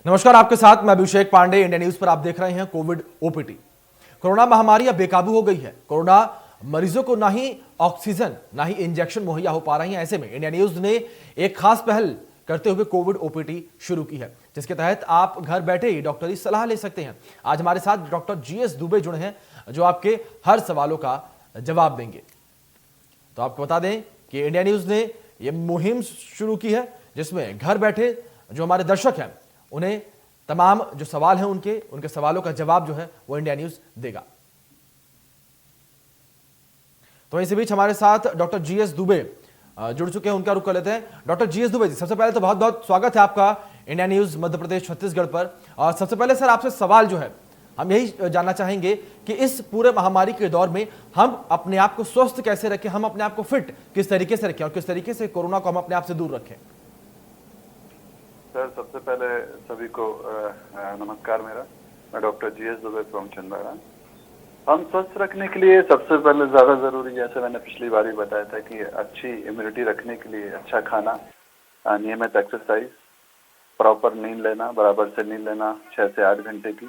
नमस्कार, आपके साथ मैं अभिषेक पांडे। इंडिया न्यूज पर आप देख रहे हैं कोविड ओपीटी। कोरोना महामारी अब बेकाबू हो गई है। कोरोना मरीजों को ना ही ऑक्सीजन ना ही इंजेक्शन मुहैया हो पा रही हैं। ऐसे में इंडिया न्यूज ने एक खास पहल करते हुए कोविड ओपीटी शुरू की है, जिसके तहत आप घर बैठे ही डॉक्टरी सलाह ले सकते हैं। आज हमारे साथ डॉक्टर GS दुबे जुड़े हैं, जो आपके हर सवालों का जवाब देंगे। तो आपको बता दें कि इंडिया न्यूज ने यह मुहिम शुरू की है, जिसमें घर बैठे जो हमारे दर्शक हैं उन्हें तमाम जो सवाल हैं उनके सवालों का जवाब जो है वो इंडिया न्यूज देगा। तो इसी बीच हमारे साथ डॉक्टर GS दुबे जुड़ चुके हैं, उनका रुख कर लेते हैं। डॉक्टर GS दुबे जी, सबसे पहले तो बहुत बहुत स्वागत है आपका इंडिया न्यूज मध्य प्रदेश छत्तीसगढ़ पर। और सबसे पहले सर, आपसे सवाल जो है हम यही जानना चाहेंगे कि इस पूरे महामारी के दौर में हम अपने आप को स्वस्थ कैसे रखें, हम अपने आप को फिट किस तरीके से रखें और किस तरीके से कोरोना को हम अपने आप से दूर रखें। सर, सबसे पहले सभी को नमस्कार। मैं doctor GS Dubey from Chhindwara. हम स्वस्थ रखने के लिए सबसे पहले ज्यादा जरूरी, जैसे मैंने पिछली बार भी बताया था, कि अच्छी इम्यूनिटी रखने के लिए अच्छा खाना, नियमित एक्सरसाइज, प्रॉपर नींद लेना, बराबर से नींद लेना 6 से 8 घंटे की,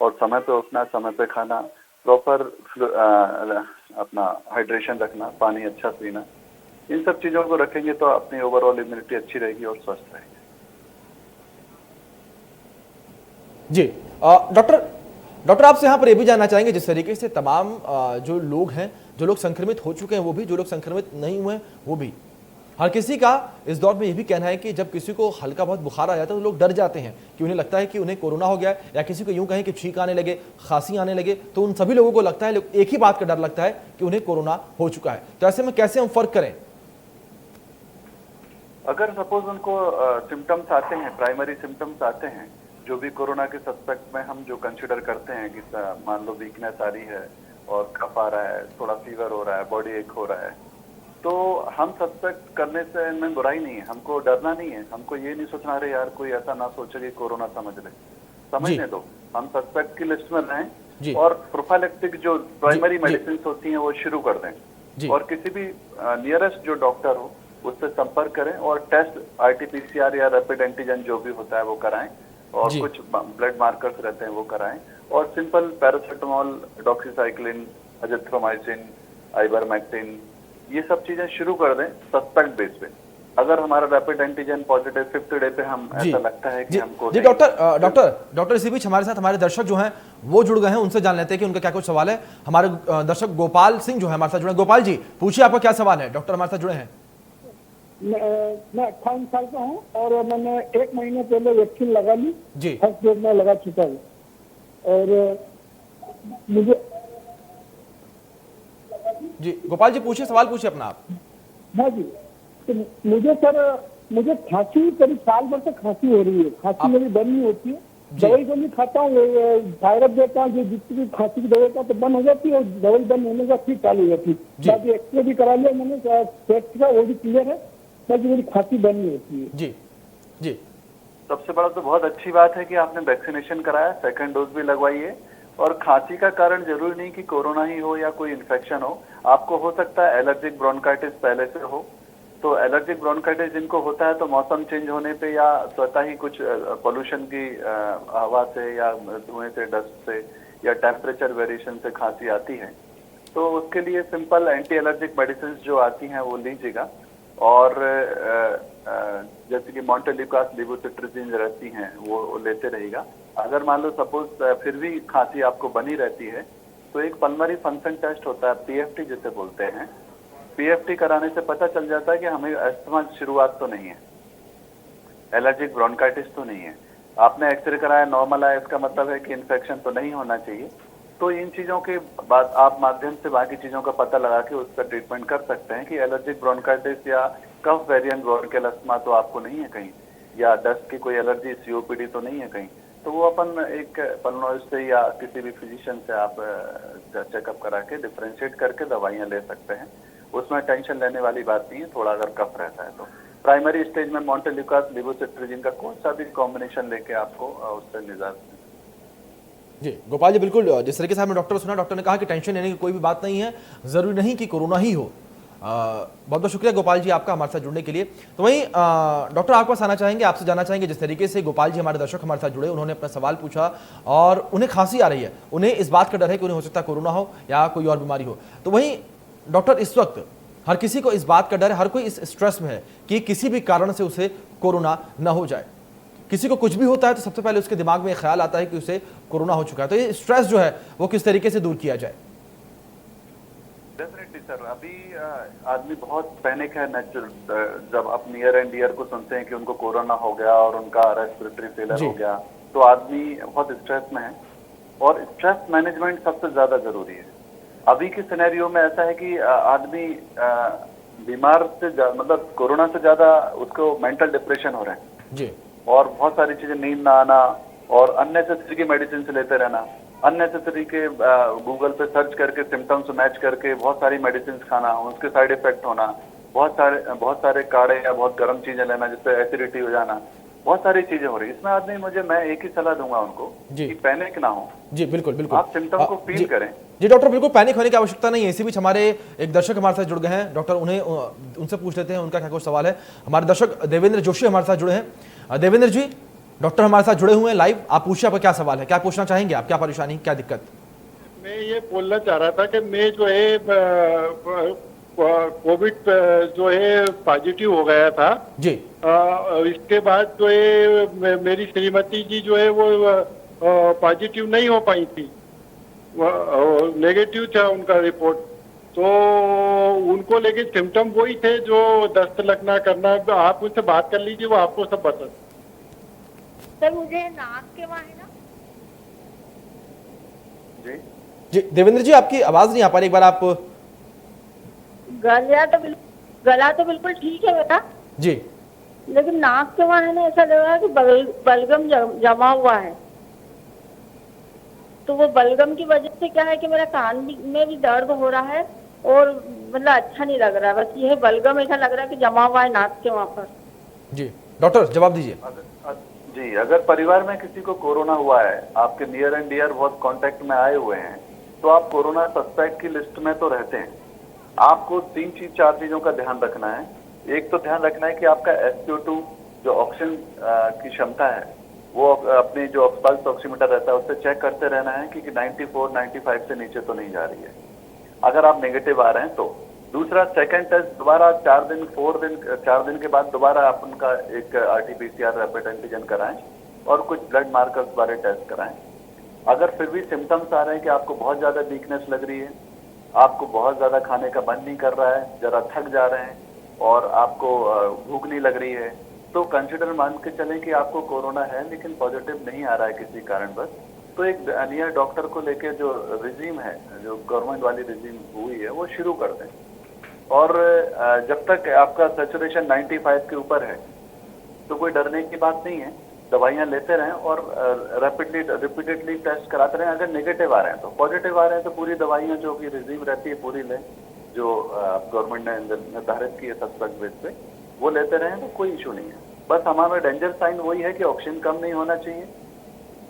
और समय पे उठना, समय पे खाना, प्रॉपर अपना हाइड्रेशन रखना, पानी अच्छा पीना। इन सब चीजों को रखेंगे तो अपनी ओवरऑल इम्यूनिटी अच्छी रहेगी और स्वस्थ रहेगी। जी डॉक्टर आपसे यहाँ पर यह भी जानना चाहेंगे, जिस तरीके से तमाम जो लोग हैं, जो लोग संक्रमित हो चुके हैं वो भी, जो लोग संक्रमित नहीं हुए हैं वो भी, हर किसी का इस दौर में यह भी कहना है कि जब किसी को हल्का बहुत बुखार आ जाता है तो लोग डर जाते हैं कि उन्हें लगता है कि उन्हें कोरोना हो गया है, या किसी को यूं कहें कि छींक आने लगे, खांसी आने लगे, तो उन सभी लोगों को लगता है, एक ही बात का डर लगता है कि उन्हें कोरोना हो चुका है। तो ऐसे में कैसे हम फर्क करें? अगर सपोज उनको सिम्टम्स आते हैं, प्राइमरी सिम्टम्स आते हैं, जो भी कोरोना के सस्पेक्ट में हम जो कंसिडर करते हैं कि मान लो वीकनेस आ रही है और कफ आ रहा है, थोड़ा फीवर हो रहा है, बॉडी एक हो रहा है, तो हम सस्पेक्ट करने से इनमें बुराई नहीं है, हमको डरना नहीं है। हमको ये नहीं सोचना, अरे यार कोई ऐसा ना सोचे कि कोरोना समझने दो। हम सस्पेक्ट की लिस्ट में रहें और प्रोफाइलेक्टिक जो प्राइमरी मेडिसिन होती हैं वो शुरू कर दें, और किसी भी नियरेस्ट जो डॉक्टर हो उससे संपर्क करें और टेस्ट RT-PCR या रैपिड एंटीजन जो भी होता है वो कराएं, और कुछ ब्लड मार्कर्स रहते हैं वो कराएं, और simple paracetamol, doxycycline, azithromycin, ivermectin, ये सब चीजें शुरू कर दें सस्पेक्ट बेस पे। अगर हमारा rapid antigen positive 5th day पे हम ऐसा लगता है कि हमको डॉक्टर इसी बीच हमारे साथ हमारे दर्शक जो हैं वो जुड़ गए हैं, उनसे जान लेते हैं कि उनका क्या कुछ सवाल है। हमारे दर्शक गोपाल सिंह जो है हमारे साथ जुड़े। गोपाल जी, पूछिए, आपका क्या सवाल है? डॉक्टर हमारे साथ जुड़े हैं। मैं 58 साल का हूँ और मैंने 1 महीने पहले वैक्सीन लगा ली जी। फर्स्ट डोज में लगा चुका हूँ, और मुझे जी गोपाल जी पूछिए, सवाल पूछिए अपना आप। हाँ जी, तो मुझे खांसी करीब साल भर से खांसी हो रही है। खांसी मेरी बंद नहीं होती है। दवाई गोली खाता हूँ, थायराइड देता हूँ, जो जितनी भी खांसी की दवाई था तो बंद हो जाती है, और दवाई बंद होने का फिर चालू हो जाती है। बाकी एक्सरे भी करा लिया मैंने, पेट का वो भी क्लियर है, बाकी मेरी खांसी बंद नहीं होती है। जी सबसे बड़ा तो बहुत अच्छी बात है कि आपने वैक्सीनेशन कराया, 2nd डोज भी लगवाई है, और खांसी का कारण जरूरी नहीं कि कोरोना ही हो या कोई इन्फेक्शन हो। आपको हो सकता है एलर्जिक ब्रोंकाइटिस पहले से हो, तो एलर्जिक ब्रोंकाइटिस जिनको होता है तो मौसम चेंज होने पे या स्वतः ही कुछ पोल्यूशन की हवा से या धुएं से, डस्ट से या टेम्परेचर वेरिएशन से खांसी आती है, तो उसके लिए सिंपल एंटी एलर्जिक मेडिसिन जो आती हैं वो लीजिएगा। और जैसे कि मॉन्टेल्यूकास, लिवोसिट्रिजिन रहती हैं वो लेते रहेगा। अगर मान लो सपोज फिर भी खांसी आपको बनी रहती है तो एक पल्मोनरी फंक्शन टेस्ट होता है, PFT जिसे बोलते हैं। PFT कराने से पता चल जाता है कि हमें अस्थमा शुरुआत तो नहीं है, एलर्जिक ब्रोंकाइटिस तो नहीं है। आपने एक्सरे कराया, नॉर्मल आया, इसका मतलब है कि इन्फेक्शन तो नहीं होना चाहिए। तो इन चीजों के बाद आप माध्यम से बाकी चीजों का पता लगा के उसका ट्रीटमेंट कर सकते हैं कि एलर्जिक ब्रोंकाइटिस या कफ वेरिएंट ब्रोंकियल अस्थमा तो आपको नहीं है कहीं, या डस्ट की कोई एलर्जी, COPD तो नहीं है कहीं। तो वो अपन एक पल्मोनोलॉजिस्ट से या किसी भी फिजिशियन से आप चेकअप करा के डिफरेंशिएट करके दवाइयाँ ले सकते हैं। उसमें टेंशन लेने वाली बात नहीं है, थोड़ा अगर कफ रहता है तो। प्राइमरी स्टेज में मॉन्टेल्यूकास, लिवोसिट्रिजिन का कोई सा भी कॉम्बिनेशन लेके आपको उससे निजात। जी गोपाल जी, बिल्कुल जिस तरीके से आपने डॉक्टर सुना, डॉक्टर ने कहा कि टेंशन लेने की कोई भी बात नहीं है, जरूरी नहीं कि कोरोना ही हो। बहुत बहुत शुक्रिया गोपाल जी आपका हमारे साथ जुड़ने के लिए। तो वहीं डॉक्टर आपके पास आना चाहेंगे, आपसे जानना चाहेंगे जिस तरीके से गोपाल जी हमारे दर्शक हमारे साथ जुड़े, उन्होंने अपना सवाल पूछा और उन्हें खांसी आ रही है, उन्हें इस बात का डर है कि उन्हें हो सकता है कोरोना हो या कोई और बीमारी हो। तो वहीं डॉक्टर इस वक्त हर किसी को इस बात का डर है, हर कोई इस स्ट्रेस में है कि किसी भी कारण से उसे कोरोना न हो जाए। किसी को कुछ भी होता है तो सबसे पहले उसके दिमाग में ख्याल आता है कि उसे कोरोना हो चुका है। तो ये स्ट्रेस जो है वो किस तरीके से दूर किया जाए? डेफिनेटली सर, अभी आदमी बहुत पैनिक है जब आप नियर एंड डियर को सुनते हैं कि उनको कोरोना हो गया और उनका रेस्पिरेटरी फेलर हो गया, तो आदमी बहुत स्ट्रेस में है और स्ट्रेस मैनेजमेंट सबसे ज्यादा जरूरी है। अभी के सिनेरियो में ऐसा है कि आदमी बीमार से मतलब कोरोना से ज्यादा उसको मेंटल डिप्रेशन हो रहे हैं जी, और बहुत सारी चीजें, नींद ना आना और अननेसेसरी की मेडिसिन से लेते रहना, अननेसेसरी के गूगल पे सर्च करके सिम्टम्स मैच करके बहुत सारी मेडिसिन खाना, उसके साइड इफेक्ट होना, बहुत सारे काढ़े या बहुत गर्म चीजें लेना जिससे एसिडिटी हो जाना, बहुत सारी चीजें हो रही है। इसमें आदमी मैं एक ही सलाह दूंगा उनको कि पैनिक ना हो। जी बिल्कुल बिल्कुल, आप सिम्टम को फील करें। जी डॉक्टर, बिल्कुल पैनिक होने की आवश्यकता नहीं है। इसी बीच हमारे एक दर्शक हमारे साथ जुड़ गए हैं, डॉक्टर उनसे पूछ लेते हैं उनका क्या कुछ सवाल है। हमारे दर्शक देवेंद्र जोशी हमारे साथ जुड़े हैं। देवेंद्र जी, डॉक्टर हमारे साथ जुड़े हुए हैं लाइव, आप पूछिए आपका क्या सवाल है, क्या पूछना चाहेंगे आप, क्या परेशानी, क्या दिक्कत? मैं ये बोलना चाह रहा था कि मैं जो है कोविड जो है पॉजिटिव हो गया था जी। इसके बाद जो है मेरी श्रीमती जी जो है वो पॉजिटिव नहीं हो पाई थी, नेगेटिव था उनका रिपोर्ट। तो उनको लेके सिम्टम वही थे जो दस्त लगना करना, आप उनसे बात कर लीजिए, वो आपको सब बता। सर मुझे नाक के वहाँ है ना। जी जी देवेंद्र जी, आपकी आवाज नहीं आ पा रही, एक बार आप। गला तो बिल्कुल ठीक है बेटा जी, लेकिन नाक के वहाँ है ना, ऐसा लग रहा है कि बलगम जमा हुआ है। तो वो बलगम की वजह से क्या है कि मेरा कान में भी दर्द हो रहा है और मतलब अच्छा नहीं लग रहा है। बस ये बलगम ऐसा लग रहा है कि जमा हुआ है नाक के वहाँ पर। जी डॉक्टर जवाब दीजिए। जी, अगर परिवार में किसी को कोरोना हुआ है, आपके नियर एंड डियर बहुत कांटेक्ट में आए हुए हैं, तो आप कोरोना सस्पेक्ट की लिस्ट में तो रहते हैं। आपको 4 चीजों का ध्यान रखना है। एक तो ध्यान रखना है कि आपका SpO2 जो ऑक्सीजन की क्षमता है वो अपनी जो पल्स ऑक्सीमीटर रहता है उससे चेक करते रहना है कि 94, 95 से नीचे तो नहीं जा रही है। अगर आप नेगेटिव आ रहे हैं तो। दूसरा, सेकंड टेस्ट दोबारा 4 दिन के बाद दोबारा आप उनका एक RT-PCR रैपिड एंटीजन कराएं और कुछ ब्लड मार्कर्स वाले टेस्ट कराएं। अगर फिर भी सिम्टम्स आ रहे हैं कि आपको बहुत ज्यादा वीकनेस लग रही है, आपको बहुत ज्यादा खाने का मन नहीं कर रहा है, जरा थक जा रहे हैं और आपको भूख नहीं लग रही है, तो कंसिडर मान के चलें कि आपको कोरोना है लेकिन पॉजिटिव नहीं आ रहा है किसी कारणवश। तो एक नियर डॉक्टर को लेके जो रिजीम है, जो गवर्नमेंट वाली रिजीम हुई है, वो शुरू कर दें। और जब तक आपका सैचुरेशन 95 के ऊपर है तो कोई डरने की बात नहीं है, दवाइयां लेते रहें और रिपीटेडली टेस्ट कराते रहें। अगर नेगेटिव आ रहे हैं तो, पॉजिटिव आ रहे हैं तो पूरी दवाइयां जो कि रिजीव रहती है पूरी लें, जो गवर्नमेंट ने निर्धारित की है सस्पेक्ट बेस पे, वो लेते रहें तो कोई इशू नहीं है। बस हमारा डेंजर साइन वही है कि ऑक्सीजन कम नहीं होना चाहिए,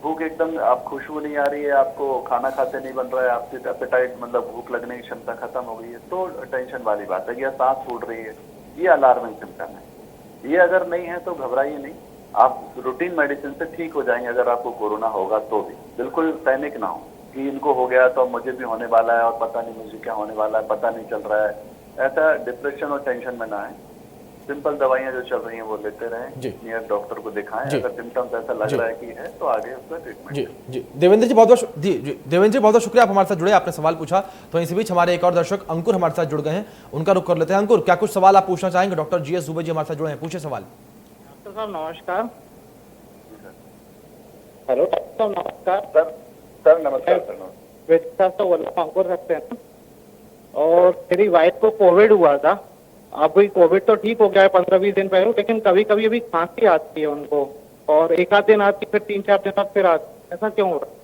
भूख एकदम, आप खुशबू नहीं आ रही है, आपको खाना खाते नहीं बन रहा है, आपकी एपेटाइट मतलब भूख लगने की क्षमता खत्म हो गई है, तो टेंशन वाली बात है। या सांस फूल रही है, ये अलार्मिंग सिम्टम है। ये अगर नहीं है तो घबराइए नहीं, आप रूटीन मेडिसिन से ठीक हो जाएंगे। अगर आपको कोरोना होगा तो भी बिल्कुल पैनिक ना हो कि इनको हो गया तो मुझे भी होने वाला है और पता नहीं मुझे क्या होने वाला है, पता नहीं चल रहा है। ऐसा डिप्रेशन और टेंशन में ना आए। सिंपल दवाइयां जो चल रही हैं वो लेते रहें, नियर डॉक्टर को दिखाएं। अगर सिम्टम्स ऐसा लग रहा है कि है तो आगे उसका ट्रीटमेंट। जी देवेंद्र जी बहुत बहुत शुक्रिया, आप हमारे साथ जुड़े, आपने सवाल पूछा। तो इसी बीच हमारे एक और दर्शक अंकुर हमारे साथ जुड़ गए हैं, उनका रुख कर लेते हैं। अंकुर, क्या कुछ सवाल आप पूछना चाहेंगे? डॉक्टर GS दुबे जी हमारे साथ जुड़े हैं, पूछे सवाल। डॉक्टर साहब नमस्कार। हेलो डॉक्टर साहब नमस्कार। सर नमस्कार। सर अंकुर रखते हैं। और मेरी वाइफ को कोविड हुआ था, अब भी कोविड तो ठीक हो गया है 15-20 दिन पहले, लेकिन कभी कभी अभी खांसी आती है उनको, और एक आध दिन आती फिर 3-4 दिन बाद फिर आती, ऐसा क्यों हो रहा है?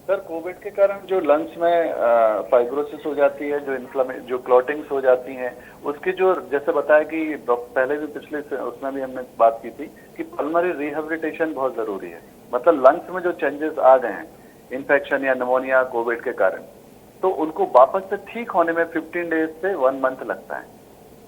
सर, कोविड के कारण जो लंग्स में फाइब्रोसिस हो जाती है, जो क्लॉटिंग्स हो जाती हैं, उसकी जो जैसे बताया कि पहले भी पिछले उसमें भी हमने बात की थी कि पल्मोनरी रिहेबिलिटेशन बहुत जरूरी है। मतलब लंग्स में जो चेंजेस आ गए हैं इन्फेक्शन या निमोनिया कोविड के कारण, तो उनको वापस से ठीक होने में 15 डेज से 1 मंथ लगता है।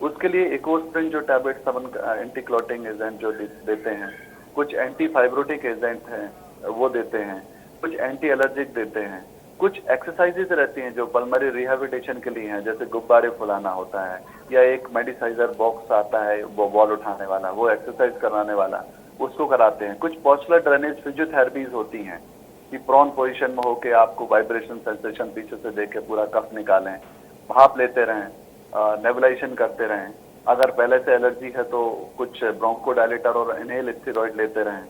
उसके लिए इकोस्प्रिन जो टैबलेट 7 एंटी क्लॉटिंग एजेंट जो देते हैं, कुछ एंटी फाइब्रोटिक एजेंट हैं वो देते हैं, कुछ एंटी एलर्जिक देते हैं, कुछ एक्सरसाइजेज रहती हैं जो पल्मरी रिहेबिलिटेशन के लिए हैं, जैसे गुब्बारे फुलाना होता है या एक मेडिसाइजर बॉक्स आता है वो बॉल उठाने वाला, वो एक्सरसाइज कराने वाला, उसको कराते हैं। कुछ पॉस्चुलर ड्रेनेज फिजियोथेरेपीज होती हैं कि प्रॉन पोजीशन में होके आपको वाइब्रेशन सेंसेशन पीछे से देके पूरा कफ निकालें, भाप लेते रहें, नेबुलाइजेशन करते रहें। अगर पहले से एलर्जी है तो कुछ ब्रोंकोडायलेटर और इनहेल स्टेरॉइड लेते रहें।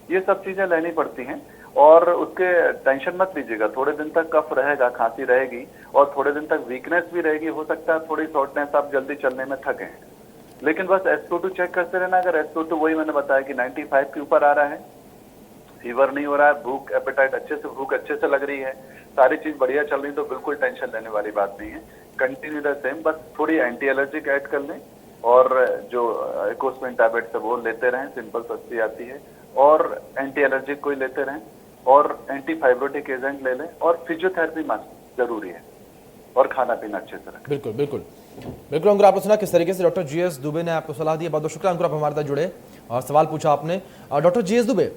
ये सब चीजें लेनी पड़ती हैं और उसके टेंशन मत लीजिएगा, थोड़े दिन तक कफ रहेगा, खांसी रहेगी और थोड़े दिन तक वीकनेस भी रहेगी। हो सकता है थोड़ी शॉर्टनेस, आप जल्दी चलने में थके, लेकिन बस SpO2 चेक करते रहना। अगर SpO2 वही मैंने बताया कि 95 के ऊपर आ रहा है, फीवर नहीं हो रहा है, भूख एपेटाइट भूख अच्छे से लग रही है, सारी चीज बढ़िया चल रही है, तो बिल्कुल टेंशन लेने वाली बात नहीं है। कंटिन्यू द सेम, बस थोड़ी एंटी एलर्जिक ऐड कर लें और जो इकोस्प्रिन टैबलेट है वो लेते रहें, सिंपल सस्ती आती है, और एंटी एलर्जिक कोई लेते रहें और एंटी फाइब्रोटिक एजेंट ले लें और फिजियोथेरेपी मस्ट जरूरी है और खाना पीना अच्छे से रखें। बिल्कुल बिल्कुल बिल्कुल अंकुर, आपने सुना किस तरीके से डॉक्टर GS दुबे ने आपको सलाह दी। बहुत बहुत शुक्रिया अंकुर, आप हमारे साथ जुड़े और सवाल पूछा आपने। डॉक्टर GS दुबे,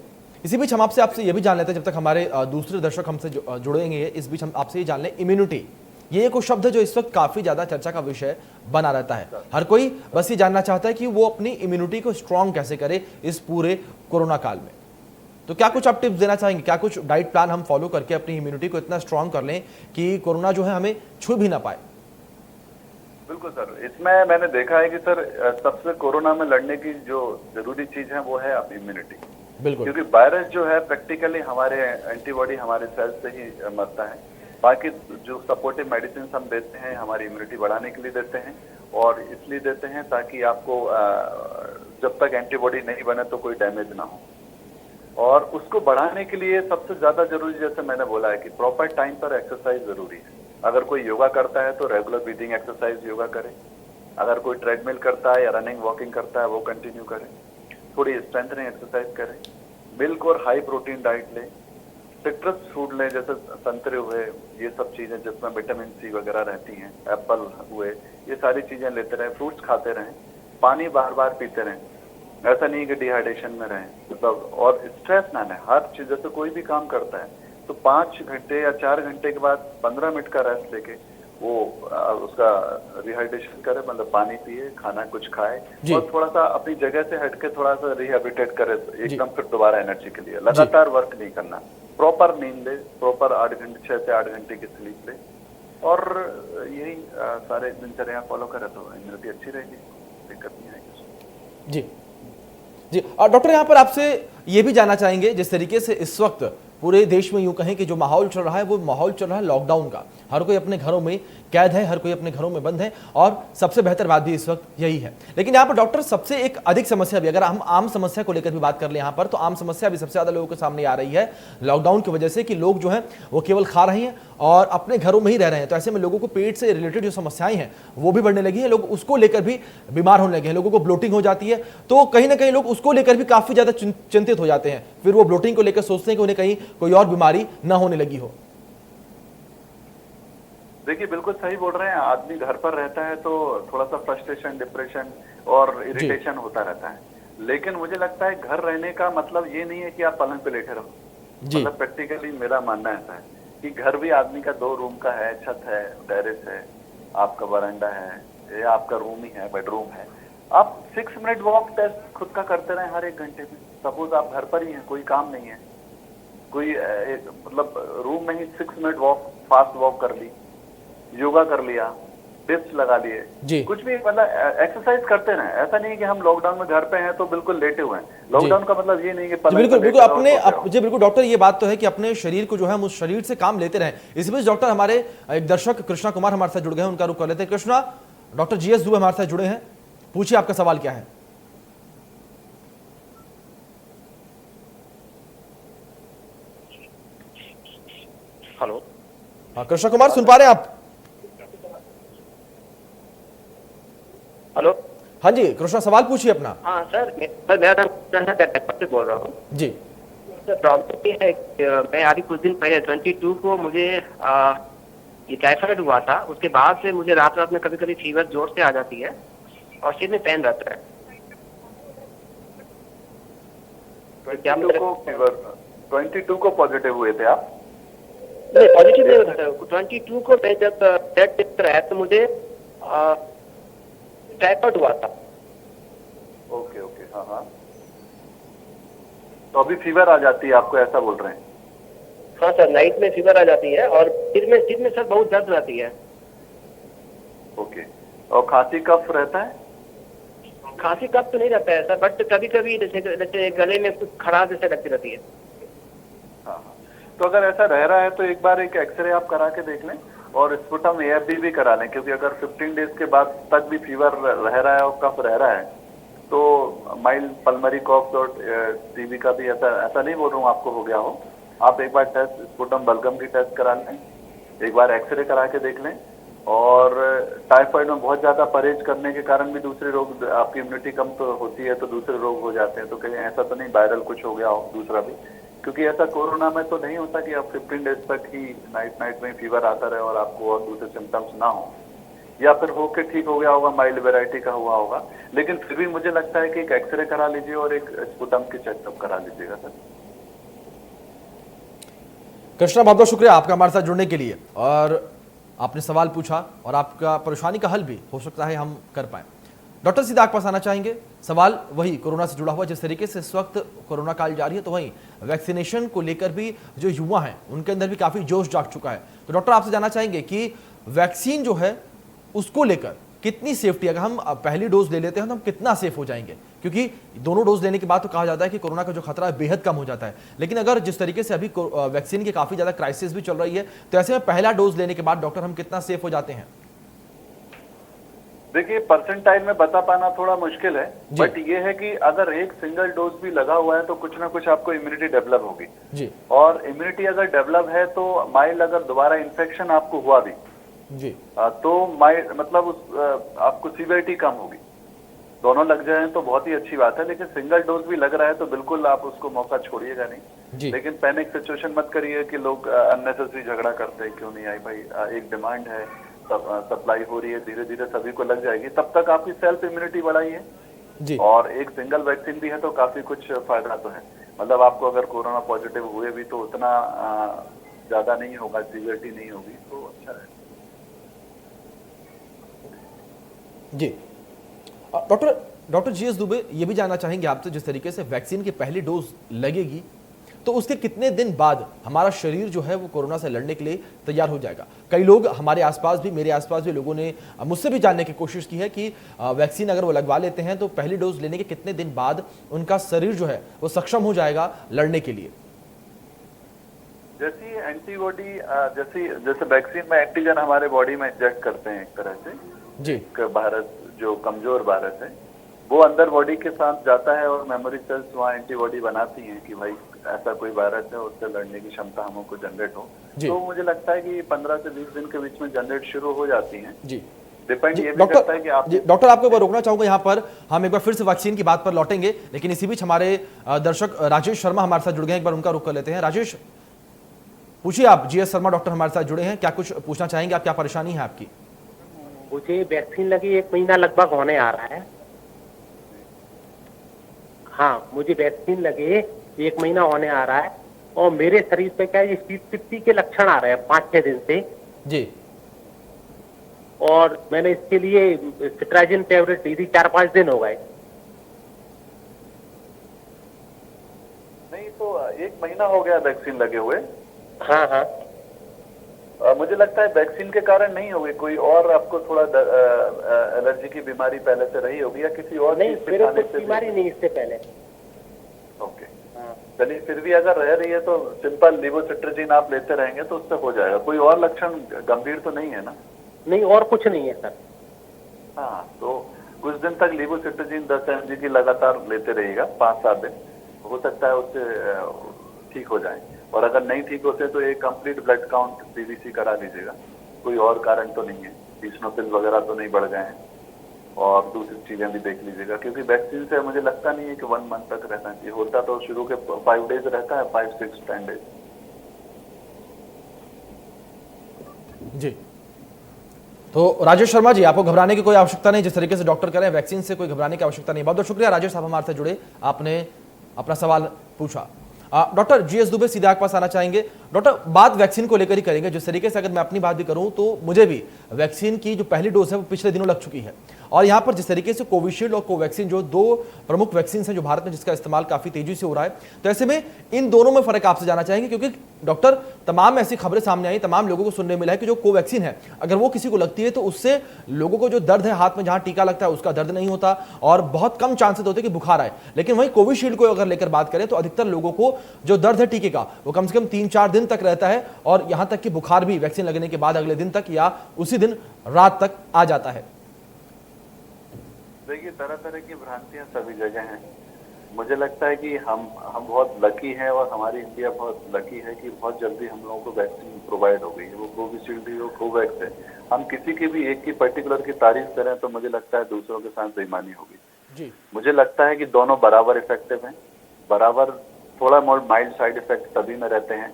इसी बीच हम आपसे ये भी जान लेते हैं, जब तक हमारे दूसरे दर्शक हमसे जुड़ेंगे, इस बीच हम आपसे ये जान लें, इम्यूनिटी, ये एक शब्द है जो इस वक्त काफी ज्यादा चर्चा का विषय बना रहता है। हर कोई बस ये जानना चाहता है कि वो अपनी इम्यूनिटी को स्ट्रांग कैसे करे इस पूरे कोरोना काल में। तो क्या कुछ आप टिप्स देना चाहेंगे, क्या कुछ डाइट प्लान हम फॉलो करके अपनी इम्यूनिटी को इतना स्ट्रांग कर लें कि कोरोना जो है हमें छू भी ना पाए? बिल्कुल सर, इसमें मैंने देखा है कि सर सबसे कोरोना में लड़ने की जो जरूरी चीज है वो है अपनी इम्यूनिटी। बिल्कुल, क्योंकि वायरस जो है प्रैक्टिकली हमारे एंटीबॉडी हमारे सेल से ही मरता है। बाकी जो सपोर्टिव मेडिसिन हम देते हैं हमारी इम्यूनिटी बढ़ाने के लिए देते हैं, और इसलिए देते हैं ताकि आपको जब तक एंटीबॉडी नहीं बने तो कोई डैमेज ना हो। और उसको बढ़ाने के लिए सबसे ज्यादा जरूरी, जैसे मैंने बोला है, कि प्रॉपर टाइम पर एक्सरसाइज जरूरी है। अगर कोई योगा करता है तो रेगुलर ब्रीदिंग एक्सरसाइज योगा करे, अगर कोई ट्रेडमिल करता है या रनिंग वॉकिंग करता है वो कंटिन्यू करे, थोड़ी स्ट्रेंथनिंग एक्सरसाइज करें, मिल्क और हाई प्रोटीन डाइट लें, सिट्रस फ्रूट लें, जैसे संतरे हुए, ये सब चीजें जिसमें विटामिन C वगैरह रहती हैं, एप्पल हुए, ये सारी चीजें लेते रहें, फ्रूट्स खाते रहें, पानी बार बार पीते रहें। ऐसा नहीं कि डिहाइड्रेशन में रहें, मतलब, और स्ट्रेस ना लें। हर चीज, जैसे कोई भी काम करता है तो 5 घंटे या 4 घंटे के बाद 15 मिनट का रेस्ट लेके वो उसका रिहाइड्रेशन करे, मतलब पानी पिए, खाना कुछ खाए और थोड़ा सा अपनी जगह से हटके थोड़ा सा रिहेबिलिटेट करे, एकदम फिर दोबारा एनर्जी के लिए। लगातार वर्क नहीं करना, प्रॉपर नींद ले, प्रॉपर 8 घंटे 6 से 8 घंटे की स्लीप ले, और यही सारे दिनचर्या फॉलो करे तो इम्यूनिटी अच्छी रहेगी, दिक्कत नहीं आएगी। जी जी, और डॉक्टर यहाँ पर आपसे ये भी जानना चाहेंगे, जिस तरीके से इस वक्त पूरे देश में यूं कहें कि जो माहौल चल रहा है वो माहौल चल रहा है लॉकडाउन का, हर कोई अपने घरों में कैद है, हर कोई अपने घरों में बंद है, और सबसे बेहतर बात भी इस वक्त यही है। लेकिन यहाँ पर डॉक्टर सबसे एक अधिक समस्या भी, अगर हम आम समस्या को लेकर भी बात कर ले यहाँ पर, तो आम समस्या भी सबसे ज्यादा लोगों के सामने आ रही है लॉकडाउन की वजह से, कि लोग जो है वो केवल खा रहे हैं और अपने घरों में ही रह रहे हैं। तो ऐसे में लोगों को पेट से रिलेटेड जो समस्याएं हैं वो भी बढ़ने लगी है, लोग उसको लेकर भी बीमार होने लगे हैं, लोगों को ब्लोटिंग हो जाती है, तो कहीं ना कहीं लोग उसको लेकर भी काफी ज्यादा चिंतित हो जाते हैं, फिर वो ब्लोटिंग को लेकर सोचते हैं कि उन्हें कहीं कोई और बीमारी ना होने लगी हो। देखिए, बिल्कुल सही बोल रहे हैं। आदमी घर पर रहता है तो थोड़ा सा फ्रस्ट्रेशन, डिप्रेशन और इरिटेशन होता रहता है, लेकिन मुझे लगता है घर रहने का मतलब ये नहीं है कि आप पलंग पे लेटे रहो। मतलब प्रैक्टिकली मेरा मानना ऐसा है कि घर भी आदमी का 2 रूम का है, छत है, टेरेस है, आपका बरामदा है या आपका रूम ही है, बेडरूम है। आप 6 मिनट वॉक टेस्ट खुद का करते रहे हर 1 घंटे में। सपोज आप घर पर ही हैं, कोई काम नहीं है, कोई मतलब रूम में ही 6 मिनट वॉक, फास्ट वॉक कर ली, योगा कर लिया, डिप्स लगा लिए, कुछ भी, मतलब एक्सरसाइज करते रहे। ऐसा नहीं कि हम लॉकडाउन में घर पे हैं तो बिल्कुल लेटे हुए हैं। लॉकडाउन का मतलब ये नहीं कि बिल्कुल बिल्कुल अपने जी बिल्कुल डॉक्टर, ये बात तो है कि अपने शरीर को जो है हम उस शरीर से काम लेते रहें। इस बीच डॉक्टर हमारे एक दर्शक कृष्णा कुमार हमारे साथ जुड़ गए हैं, उनका रुख कर लेते हैं। कृष्णा, डॉक्टर GS दुबे हमारे साथ जुड़े हैं, पूछिए आपका सवाल क्या है। हेलो, हाँ कृष्णा कुमार, सुन पा रहे हैं आप? हेलो, हाँ जी कृष्णा, सवाल पूछिए अपना। हाँ सर, मेरा नाम कृष्णा है, मैं से बोल रहा हूँ जी। सर, प्रॉब्लम ये है कि मैं अभी कुछ दिन पहले 22 को मुझे ये टाइफाइड हुआ था, उसके बाद से मुझे रात रात में कभी कभी फीवर जोर से आ जाती है और सिर में पेन रहता है। क्या 22 को फीवर 22 को पॉजिटिव हुए थे आप? नहीं, पॉजिटिव नहीं होता है। 22 को मैं जब ब्लड टेस्ट कराया तो मुझे टाइफाइड हुआ था। ओके ओके, हाँ हाँ। तो अभी फीवर आ जाती है आपको, ऐसा बोल रहे हैं? हाँ सर, नाइट में फीवर आ जाती है और सिर में सर बहुत दर्द रहती है। ओके, और खांसी कफ रहता है? खांसी कफ तो नहीं रहता है सर, बट कभी कभी जैसे गले में कुछ खराश जैसे लगती रहती है। हाँ हाँ। तो अगर ऐसा रह रहा है तो एक बार एक एक्सरे आप करा के देख लें और स्पुटम एएफबी भी करा लें, क्योंकि अगर 15 डेज के बाद तक भी फीवर रह रहा है और कफ रह रहा है तो माइल्ड पल्मरी कॉफ और टीबी का भी ऐसा नहीं बोल रहा हूँ आपको हो गया हो। आप एक बार टेस्ट स्पुटम बलगम की टेस्ट करा लें, एक बार एक्सरे करा के देख लें। और टाइफाइड में बहुत ज्यादा परहेज करने के कारण भी दूसरे रोग, आपकी इम्यूनिटी कम तो होती है तो दूसरे रोग हो जाते हैं। तो कहीं ऐसा तो नहीं वायरल कुछ हो गया हो दूसरा भी, क्योंकि ऐसा कोरोना में तो नहीं होता कि आप 15 डेज तक ही नाइट में फीवर आता रहे और आपको और दूसरे सिम्टम्स ना हो, या फिर होके ठीक हो गया होगा, माइल्ड वेराइटी का हुआ होगा। लेकिन फिर भी मुझे लगता है कि एक एक्सरे करा लीजिए और एक स्पुटम की चेकअप करा लीजिएगा सर। कृष्णा, बहुत बहुत शुक्रिया आपका हमारे साथ जुड़ने के लिए, और आपने सवाल पूछा और आपका परेशानी का हल भी हो सकता है हम कर पाए। डॉक्टर सीधा आपके पास आना चाहेंगे। सवाल वही कोरोना से जुड़ा हुआ, जिस तरीके से इस वक्त कोरोना काल जारी है तो वहीं वैक्सीनेशन को लेकर भी जो युवा हैं उनके अंदर भी काफी जोश जाग चुका है। तो डॉक्टर आपसे जानना चाहेंगे कि वैक्सीन जो है उसको लेकर कितनी सेफ्टी, अगर हम पहली डोज ले लेते हैं तो हम कितना सेफ हो जाएंगे, क्योंकि दोनों डोज लेने के बाद तो कहा जाता है कि कोरोना का जो खतरा है बेहद कम हो जाता है। लेकिन अगर जिस तरीके से अभी वैक्सीन की काफी ज्यादा क्राइसिस भी चल रही है तो ऐसे में पहला डोज लेने के बाद डॉक्टर हम कितना सेफ हो जाते हैं? देखिए, परसेंटाइल में बता पाना थोड़ा मुश्किल है, बट ये है कि अगर एक सिंगल डोज भी लगा हुआ है तो कुछ ना कुछ आपको इम्यूनिटी डेवलप होगी जी। और इम्यूनिटी अगर डेवलप है तो माइल्ड अगर दोबारा इन्फेक्शन आपको हुआ भी जी, तो माइल्ड मतलब आपको सीवियरिटी कम होगी। दोनों लग जाए तो बहुत ही अच्छी बात है, लेकिन सिंगल डोज भी लग रहा है तो बिल्कुल आप उसको मौका छोड़िएगा नहीं। लेकिन पैनिक सिचुएशन मत करिए कि लोग अननेसेसरी झगड़ा करते हैं, क्यों नहीं आई भाई, एक डिमांड है, सप्लाई हो रही है, धीरे धीरे सभी को लग जाएगी। तब तक आपकी सेल्फ इम्यूनिटी बढ़ाइए जी। और एक सिंगल वैक्सीन भी है तो काफी कुछ फायदा तो है। मतलब आपको अगर कोरोना पॉजिटिव हुए भी तो उतना ज्यादा नहीं होगा, सीवियरिटी नहीं होगी, तो अच्छा है जी। डॉक्टर जीएस दुबे, ये भी जानना चाहेंगे आपसे, जिस तरीके से वैक्सीन की पहली डोज लगेगी तो उसके कितने दिन बाद हमारा शरीर जो है वो कोरोना से लड़ने के लिए तैयार हो जाएगा? कई लोग हमारे आसपास भी, मेरे आसपास भी लोगों ने मुझसे भी जानने की कोशिश की है कि वैक्सीन अगर वो लगवा लेते हैं तो पहली डोज लेने के कितने दिन बाद उनका शरीर जो है वो सक्षम हो जाएगा लड़ने के लिए। जैसी एंटीबॉडी, जैसे वैक्सीन में एंटीजन हमारे बॉडी में इंजेक्ट करते हैं एक तरह से जी। एक वायरस जो कमजोर वायरस है वो अंदर बॉडी के साथ जाता है और मेमोरी सेल्स वहाँ एंटीबॉडी बनाती हैं कि भाई ऐसा कोई वायरस है, उससे लड़ने की क्षमता हमको जनरेट हो। तो मुझे लगता है कि 15 से 20 दिन के बीच में जनरेट शुरू हो जाती है जी। डिपेंड ये भी करता है कि आप डॉक्टर, आपको एक बार रोकना चाहूंगा यहाँ पर, हम एक बार फिर से वैक्सीन की बात पर लौटेंगे, लेकिन इसी बीच हमारे दर्शक राजेश शर्मा हमारे साथ जुड़ गए हैं, एक बार उनका रुख कर लेते हैं। राजेश, पूछिए आप। जीएस शर्मा डॉक्टर हमारे साथ जुड़े हैं, क्या कुछ पूछना चाहेंगे आप, क्या परेशानी है आपकी? मुझे वैक्सीन लगी 1 महीना लगभग होने आ रहा है। हाँ, मुझे वैक्सीन लगे 1 महीना होने आ रहा है और मेरे शरीर पे क्या है, शीत के लक्षण आ रहे हैं 5-6 दिन से जी। और मैंने इसके लिए सिट्राजिन टैबलेट ली थी, 4-5 दिन हो गए। नहीं तो 1 महीना हो गया वैक्सीन लगे हुए। हाँ हाँ। मुझे लगता है वैक्सीन के कारण नहीं होगी, कोई और आपको थोड़ा एलर्जी की बीमारी पहले से रही होगी या किसी और नहीं, मेरे को बीमारी नहीं इससे पहले। ओके, चलिए फिर भी अगर रह रही है तो सिंपल लिवोसिट्राजिन आप लेते रहेंगे तो उससे हो जाएगा। कोई और लक्षण गंभीर तो नहीं है ना? नहीं, और कुछ नहीं है सर। हाँ, तो कुछ दिन तक लिवोसिट्राजिन 10 mg की लगातार लेते रहिएगा, 5-7 दिन, हो सकता है उससे ठीक हो जाए। और अगर नहीं ठीक होते तो एक कंप्लीट ब्लड काउंट पीवीसी करा लीजिएगा। कोई और कारण तो नहीं है, इस्नोफिल वगैरह तो नहीं बढ़ गए हैं, और दूसरी चीजें भी देख लीजिएगा, क्योंकि वैक्सीन से मुझे लगता नहीं है कि 1 मंथ तक रहना चाहिए। होता तो शुरू के 5 डेज रहता है, 5, 6, 10 डेज। जी, तो राजेश शर्मा जी, आपको घबराने की कोई आवश्यकता नहीं। जिस तरीके से डॉक्टर कह रहे हैं, वैक्सीन से कोई घबराने की आवश्यकता नहीं। बहुत बहुत शुक्रिया राजेश साहब, हमारे साथ जुड़े, आपने अपना सवाल पूछा। डॉक्टर जीएस दुबे, सीधे आपके पास आना चाहेंगे। डॉक्टर, बात वैक्सीन को लेकर ही करेंगे। जिस तरीके से अगर मैं अपनी बात भी करूं तो मुझे भी वैक्सीन की जो पहली डोज है वो पिछले दिनों लग चुकी है, और यहां पर जिस तरीके से कोविशील्ड और कोवैक्सीन जो दो प्रमुख वैक्सीन हैं जो भारत में जिसका इस्तेमाल काफी तेजी से हो रहा है, तो ऐसे में इन दोनों में फर्क आपसे जानना चाहेंगे, क्योंकि डॉक्टर तमाम ऐसी खबरें सामने आई, तमाम लोगों को सुनने मिला है कि जो कोवैक्सीन है अगर वो किसी को लगती है तो उससे लोगों को जो दर्द है हाथ में जहां टीका लगता है उसका दर्द नहीं होता और बहुत कम चांसेस होते कि बुखार आए। लेकिन वहीं कोविशील्ड को अगर लेकर बात करें तो अधिकतर लोगों को जो दर्द है टीके का वो कम से कम 3-4 दिन तक रहता है, और यहां तक कि बुखार भी वैक्सीन लगने के बाद अगले दिन तक या उसी दिन रात तक आ जाता है। देखिए, तरह तरह की भ्रांतियां सभी जगह हैं। मुझे लगता है कि हम बहुत लकी हैं और हमारी इंडिया बहुत लकी है कि बहुत जल्दी हम लोगों को वैक्सीन प्रोवाइड हो गई है। वो कोविशील्ड ही हो, कोवैक्स है। हम किसी के भी एक की पर्टिकुलर की तारीफ करें तो मुझे लगता है दूसरों के साथ बेईमानी होगी जी। मुझे लगता है कि दोनों बराबर इफेक्टिव हैं, बराबर थोड़ा मोर माइल्ड साइड इफेक्ट सभी में रहते हैं।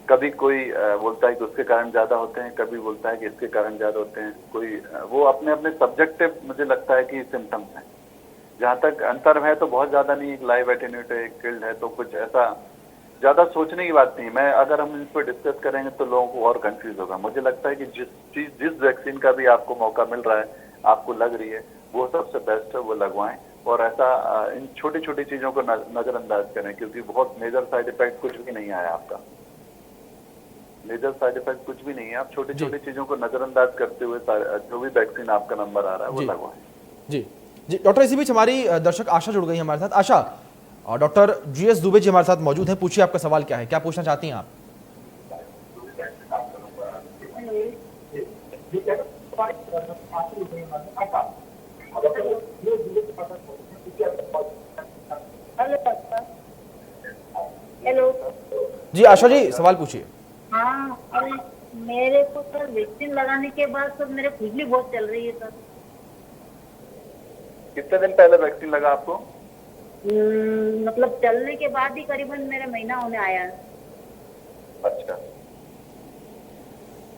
कभी कोई बोलता है कि उसके कारण ज्यादा होते हैं, कभी बोलता है कि इसके कारण ज्यादा होते हैं। कोई वो अपने अपने सब्जेक्टिव मुझे लगता है कि सिम्टम्स हैं। जहाँ तक अंतर है तो बहुत ज्यादा नहीं, एक लाइव एटेन्यूएट है, एक किल्ड है, तो कुछ ऐसा ज्यादा सोचने की बात नहीं। मैं अगर हम इस पर डिस्कस करेंगे तो लोगों को और कंफ्यूज होगा। मुझे लगता है कि जिस वैक्सीन का भी आपको मौका मिल रहा है, आपको लग रही है, वो सबसे बेस्ट है, वो लगवाएं। और ऐसा इन छोटी छोटी चीजों को नजरअंदाज करें, क्योंकि बहुत मेजर साइड इफेक्ट कुछ भी नहीं आया आपका। मेजर साइड इफेक्ट कुछ भी नहीं है। आप छोटी छोटी चीजों को नजरअंदाज करते हुए जो भी वैक्सीन आपका नंबर आ रहा है वो लगवाएं। जी जी डॉक्टर, इसी बीच हमारी दर्शक आशा जुड़ गई हमारे साथ। आशा, और डॉक्टर जीएस दुबे जी हमारे साथ मौजूद हैं, पूछिए आपका सवाल क्या है, क्या पूछना चाहती हैं आप? हेलो। जी आशा जी, सवाल पूछिए। हाँ, अरे मेरे को सर वैक्सीन लगाने के बाद सर मेरे खुजली बहुत चल रही है सर। कितने दिन पहले वैक्सीन लगा आपको? मतलब चलने के बाद ही करीबन मेरा महीना होने आया है। अच्छा,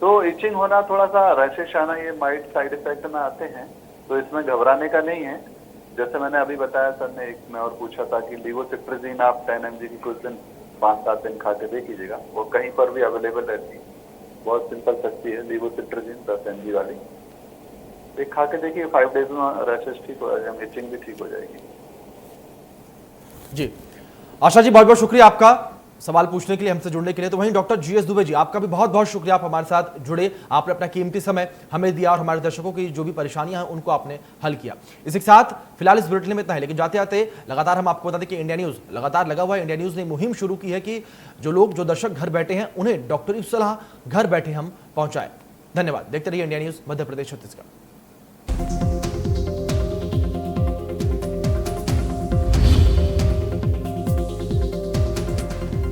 तो इचिंग होना, थोड़ा सा रैशेस आना, ये माइल्ड साइड इफेक्ट में आते हैं, तो इसमें घबराने का नहीं है। जैसे मैंने अभी बताया, सर ने एक में और पूछा था कि लीवोसिट्राजीन आप 10 mg की कुछ दिन 5-7 दिन खा के देखिएगा, वो कहीं पर भी अवेलेबल रहती है। बहुत सिंपल सस्ती है लीवोसिट्राजीन 10 mg वाली, एक खा के देखिए। 5 डेज में रैशेस ठीक हो जाएगा, इचिंग भी ठीक हो जाएगी। जी आशा जी, बहुत बहुत शुक्रिया आपका सवाल पूछने के लिए, हमसे जुड़ने के लिए। तो वहीं डॉक्टर जीएस दुबे जी, आपका भी बहुत बहुत शुक्रिया, आप हमारे साथ जुड़े, आपने अपना कीमती समय हमें दिया और हमारे दर्शकों की जो भी परेशानियां हैं उनको आपने हल किया। इसी के साथ फिलहाल इस बुलेटिन में इतना है, लेकिन जाते जाते लगातार हम आपको बता दें कि इंडिया न्यूज लगातार लगा हुआ है। इंडिया न्यूज ने मुहिम शुरू की है कि जो दर्शक घर बैठे हैं उन्हें डॉक्टरी सलाह घर बैठे हम पहुंचाएं। धन्यवाद। देखते रहिए इंडिया न्यूज, मध्य प्रदेश, छत्तीसगढ़।